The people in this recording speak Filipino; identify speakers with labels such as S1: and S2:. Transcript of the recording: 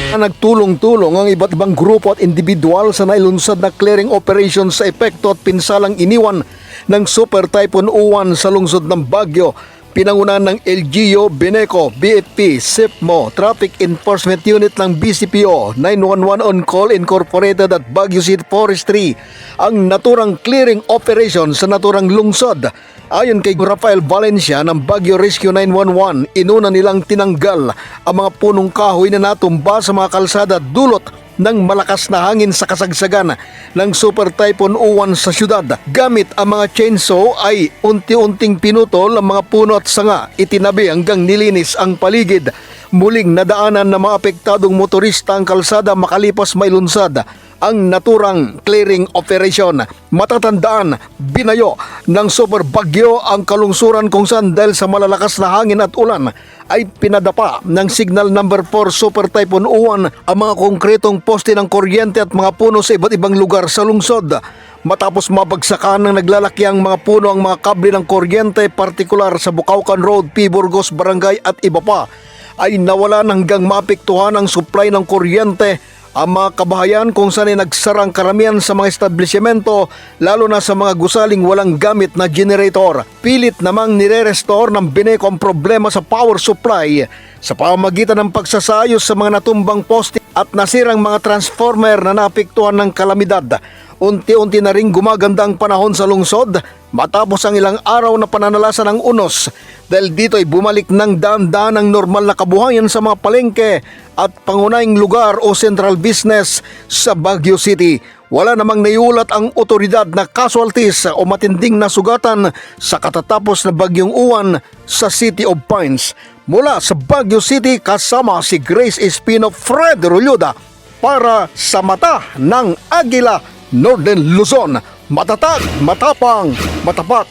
S1: Nagtulong-tulong ang iba't ibang grupo at individual sa nailunsad na clearing operation sa epekto at pinsalang iniwan ng Super Typhoon Uwan sa lungsod ng Baguio. Pinangunahan ng LGU, Beneco, BFP, SIPMO, Traffic Enforcement Unit ng BCPO, 911 On Call Incorporated at Baguio City Forestry ang naturang clearing operation sa naturang lungsod. Ayon kay Rafael Valencia ng Baguio Rescue 911, inuna nilang tinanggal ang mga punong kahoy na natumba sa mga kalsada dulot ng malakas na hangin sa kasagsagan ng Super Typhoon Uwan sa syudad. Gamit ang mga chainsaw ay unti-unting pinutol ang mga puno at sanga, itinabi hanggang nilinis ang paligid. Muling nadaanan ng mga apektadong motorista ang kalsada makalipas mailunsad ang naturang clearing operation. Matatandaan, binayo ng Super Bagyo ang kalungsuran kung saan dahil sa malalakas na hangin at ulan ay pinadapa ng Signal number 4 Super Typhoon Uwan ang mga konkretong poste ng kuryente at mga puno sa iba't ibang lugar sa lungsod. Matapos mabagsakan ng naglalakiang mga puno ang mga kable ng kuryente, partikular sa Bucaucan Road, P. Burgos, Barangay at iba pa, ay nawalan hanggang maapektuhan ang supply ng kuryente ang mga kabahayan kung saan ay nagsarang karamihan sa mga establishmento, lalo na sa mga gusaling walang gamit na generator. Pilit namang nire-restore ng Beneco ang problema sa power supply sa pamamagitan ng pagsasayos sa mga natumbang poste at nasirang mga transformer na naapektuhan ng kalamidad. Unti-unti na ring gumaganda ang panahon sa lungsod matapos ang ilang araw na pananalasa ng unos. Dahil dito ay bumalik ng daan-daan ang normal na kabuhayan sa mga palengke at pangunahing lugar o central business sa Baguio City. Wala namang naiulat ang otoridad na casualties o matinding nasugatan sa katatapos na bagyong uwan sa City of Pines. Mula sa Baguio City, kasama si Grace Espino, Fred Rolyoda para sa Mata ng Agila, Northern Luzon. Matatag, matapang, matapat.